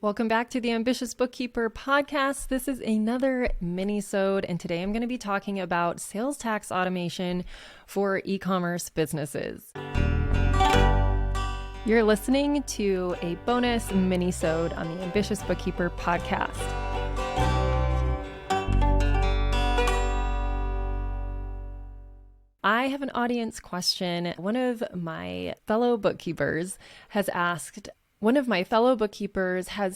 Welcome back to the Ambitious Bookkeeper podcast. This is another minisode, and today I'm going to be talking about sales tax automation for e-commerce businesses. You're listening to a bonus minisode on the Ambitious Bookkeeper podcast. I have an audience question. One of my fellow bookkeepers has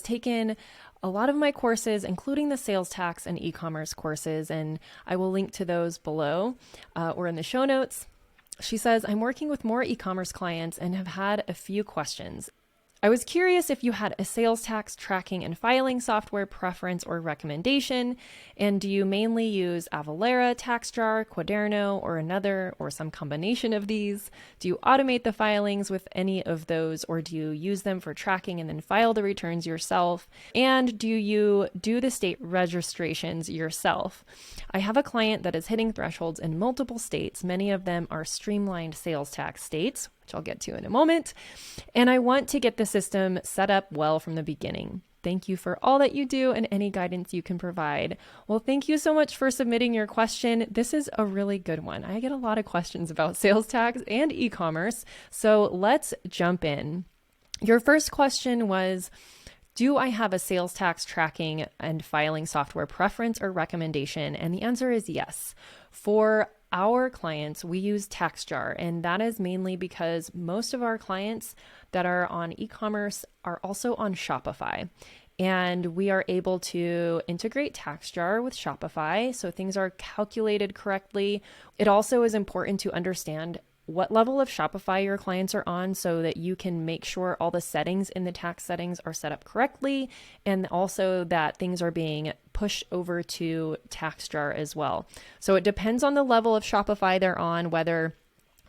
taken a lot of my courses, including the sales tax and e-commerce courses, and I will link to those below or in the show notes. She says, I'm working with more e-commerce clients and have had a few questions. I was curious if you had a sales tax tracking and filing software preference or recommendation, and do you mainly use Avalara, TaxJar, Quaderno, or another, or some combination of these? Do you automate the filings with any of those, or do you use them for tracking and then file the returns yourself? And do you do the state registrations yourself? I have a client that is hitting thresholds in multiple states. Many of them are streamlined sales tax states, which I'll get to in a moment. And I want to get the system set up well from the beginning. Thank you for all that you do and any guidance you can provide. Well, thank you so much for submitting your question. This is a really good one. I get a lot of questions about sales tax and e-commerce. So let's jump in. Your first question was, do I have a sales tax tracking and filing software preference or recommendation? And the answer is yes. For our clients, we use TaxJar, and that is mainly because most of our clients that are on e-commerce are also on Shopify. And we are able to integrate TaxJar with Shopify so things are calculated correctly. It also is important to understand what level of Shopify your clients are on so that you can make sure all the settings in the tax settings are set up correctly, and also that things are being pushed over to TaxJar as well. So it depends on the level of Shopify they're on, whether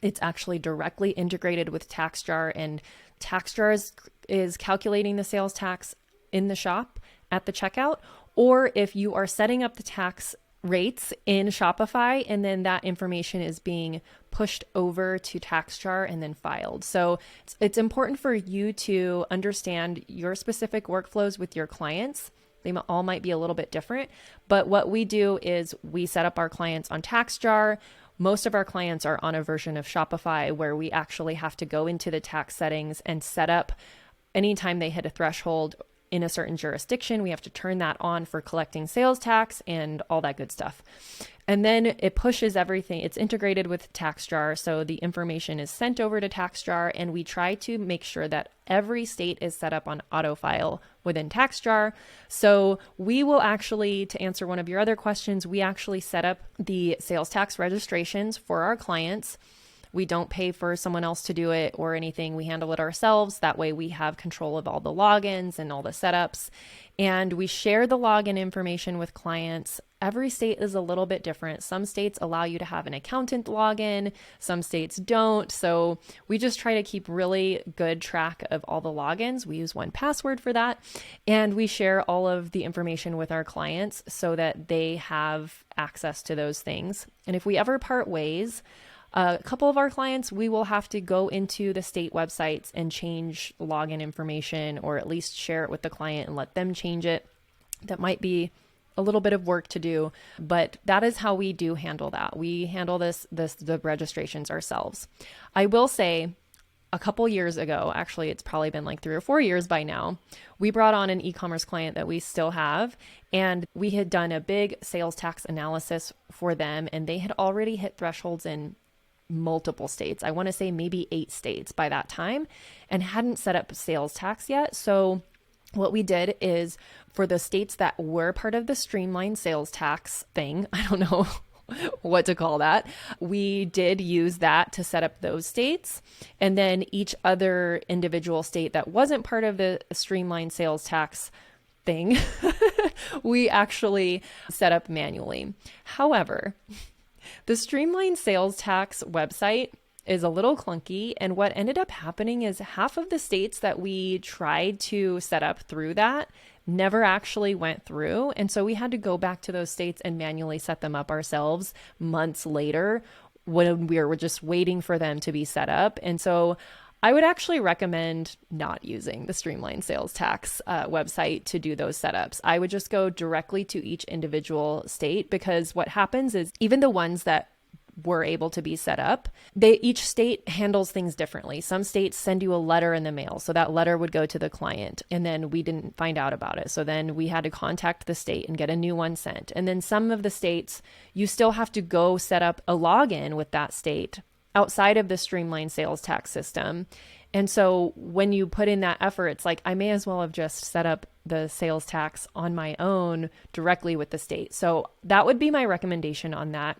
it's actually directly integrated with TaxJar and TaxJar is calculating the sales tax in the shop at the checkout, or if you are setting up the tax rates in Shopify, and then that information is being pushed over to TaxJar and then filed. So it's important for you to understand your specific workflows with your clients. They all might be a little bit different, but what we do is we set up our clients on TaxJar. Most of our clients are on a version of Shopify where we actually have to go into the tax settings and set up anytime they hit a threshold in a certain jurisdiction, we have to turn that on for collecting sales tax and all that good stuff. And then it pushes everything. It's integrated with TaxJar, so the information is sent over to TaxJar, and we try to make sure that every state is set up on autofile within TaxJar. So we will actually, to answer one of your other questions, we actually set up the sales tax registrations for our clients. We don't pay for someone else to do it or anything. We handle it ourselves. That way we have control of all the logins and all the setups. And we share the login information with clients. Every state is a little bit different. Some states allow you to have an accountant login. Some states don't. So we just try to keep really good track of all the logins. We use 1Password for that. And we share all of the information with our clients so that they have access to those things. And if we ever part ways, a couple of our clients, we will have to go into the state websites and change login information, or at least share it with the client and let them change it. That might be a little bit of work to do, but that is how we do handle that. We handle the registrations ourselves. I will say, a couple years ago, actually, it's probably been like 3 or 4 years by now, we brought on an e-commerce client that we still have, and we had done a big sales tax analysis for them, and they had already hit thresholds in multiple states. I want to say maybe 8 states by that time, and hadn't set up sales tax yet. So what we did is, for the states that were part of the streamlined sales tax thing, I don't know what to call that, we did use that to set up those states. And then each other individual state that wasn't part of the streamlined sales tax thing, we actually set up manually. However, the streamlined sales tax website is a little clunky, and what ended up happening is half of the states that we tried to set up through that never actually went through, and so we had to go back to those states and manually set them up ourselves months later when we were just waiting for them to be set up. And so I would actually recommend not using the Streamline Sales Tax website to do those setups. I would just go directly to each individual state, because what happens is even the ones that were able to be set up, each state handles things differently. Some states send you a letter in the mail, so that letter would go to the client, and then we didn't find out about it. So then we had to contact the state and get a new one sent. And then some of the states, you still have to go set up a login with that state outside of the Streamline Sales Tax system. And so when you put in that effort, it's like, I may as well have just set up the sales tax on my own directly with the state. So that would be my recommendation on that.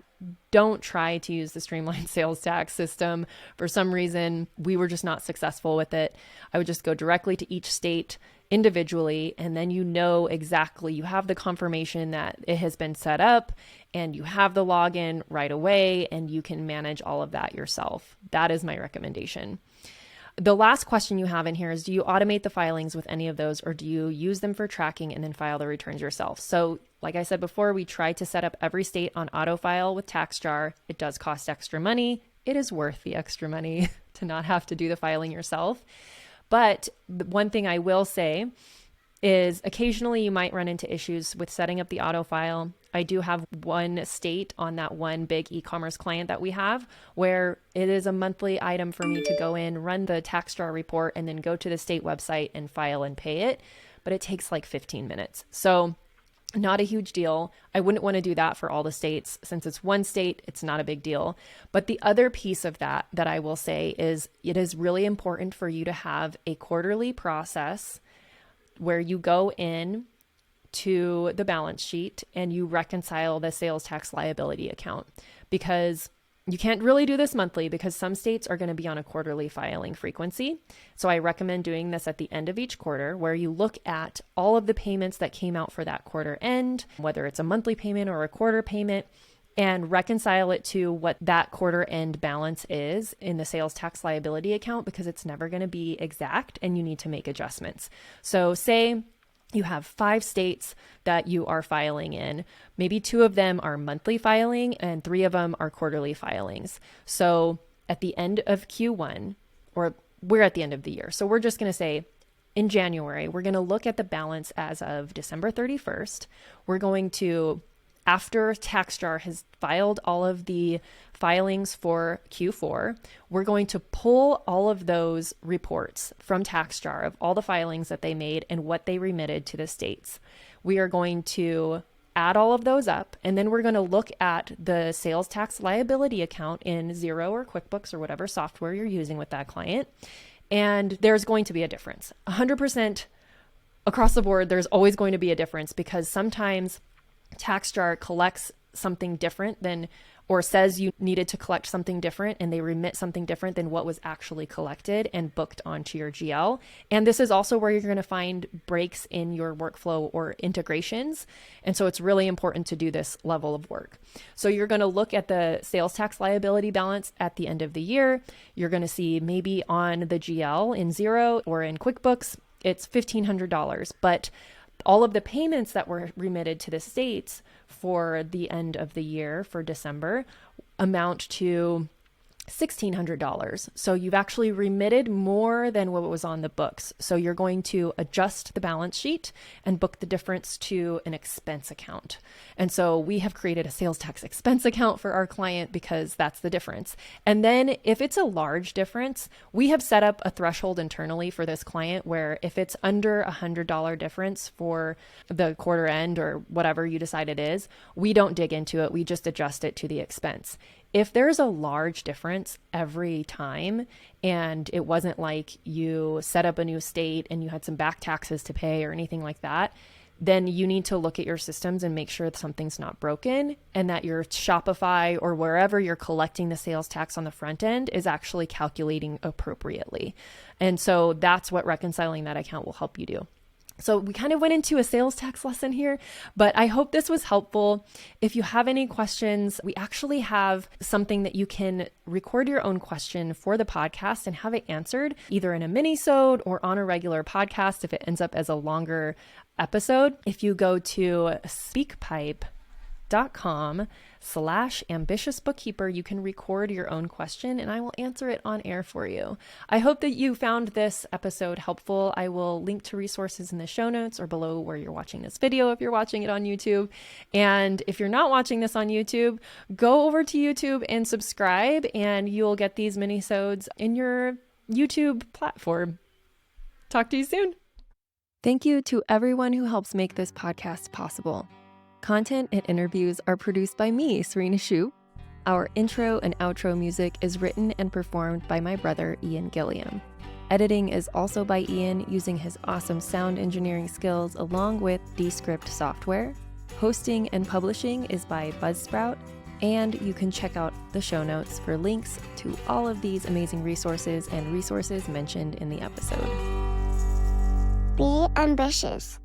Don't try to use the Streamline Sales Tax system. For some reason, we were just not successful with it. I would just go directly to each state individually, and then you know exactly, you have the confirmation that it has been set up, and you have the login right away, and you can manage all of that yourself. That is my recommendation. The last question you have in here is, do you automate the filings with any of those, or do you use them for tracking and then file the returns yourself? So like I said before, we try to set up every state on autofile with TaxJar. It does cost extra money. It is worth the extra money to not have to do the filing yourself. But the one thing I will say is occasionally you might run into issues with setting up the autofile. I do have one state on that one big e-commerce client that we have where it is a monthly item for me to go in, run the TaxJar report, and then go to the state website and file and pay it. But it takes like 15 minutes. So not a huge deal. I wouldn't want to do that for all the states. Since it's one state, it's not a big deal. But the other piece of that I will say is it is really important for you to have a quarterly process where you go in to the balance sheet and you reconcile the sales tax liability account, because you can't really do this monthly because some states are going to be on a quarterly filing frequency. So I recommend doing this at the end of each quarter, where you look at all of the payments that came out for that quarter end, whether it's a monthly payment or a quarter payment, and reconcile it to what that quarter end balance is in the sales tax liability account, because it's never going to be exact and you need to make adjustments. So say you have 5 states that you are filing in. Maybe 2 of them are monthly filing and 3 of them are quarterly filings. So at the end of Q1, or we're at the end of the year. So we're just going to say in January, we're going to look at the balance as of December 31st. We're going to, after TaxJar has filed all of the filings for Q4, we're going to pull all of those reports from TaxJar of all the filings that they made and what they remitted to the states. We are going to add all of those up, and then we're going to look at the sales tax liability account in Xero or QuickBooks or whatever software you're using with that client. And there's going to be a difference. 100% across the board, there's always going to be a difference, because sometimes TaxJar collects something different than, or says you needed to collect something different, and they remit something different than what was actually collected and booked onto your GL. And this is also where you're going to find breaks in your workflow or integrations. And so it's really important to do this level of work. So you're going to look at the sales tax liability balance at the end of the year. You're going to see maybe on the GL in Xero or in QuickBooks, it's $1,500, but all of the payments that were remitted to the states for the end of the year for December amount to $1,600. So you've actually remitted more than what was on the books. So you're going to adjust the balance sheet and book the difference to an expense account. And so we have created a sales tax expense account for our client because that's the difference. And then if it's a large difference, we have set up a threshold internally for this client where if it's under $100 difference for the quarter end or whatever you decide it is, we don't dig into it. We just adjust it to the expense. If there's a large difference every time, and it wasn't like you set up a new state and you had some back taxes to pay or anything like that, then you need to look at your systems and make sure that something's not broken and that your Shopify or wherever you're collecting the sales tax on the front end is actually calculating appropriately. And so that's what reconciling that account will help you do. So we kind of went into a sales tax lesson here, but I hope this was helpful. If you have any questions, we actually have something that you can record your own question for the podcast and have it answered either in a minisode or on a regular podcast if it ends up as a longer episode. If you go to SpeakPipe, anchor.com/ambitiousbookkeeper, you can record your own question and I will answer it on air for you. I hope that you found this episode helpful. I will link to resources in the show notes or below where you're watching this video if you're watching it on YouTube. And if you're not watching this on YouTube, go over to YouTube and subscribe and you'll get these minisodes in your YouTube platform. Talk to you soon. Thank you to everyone who helps make this podcast possible. Content and interviews are produced by me, Serena Shu. Our intro and outro music is written and performed by my brother, Ian Gilliam. Editing is also by Ian using his awesome sound engineering skills along with Descript software. Hosting and publishing is by Buzzsprout, and you can check out the show notes for links to all of these amazing resources and resources mentioned in the episode. Be ambitious.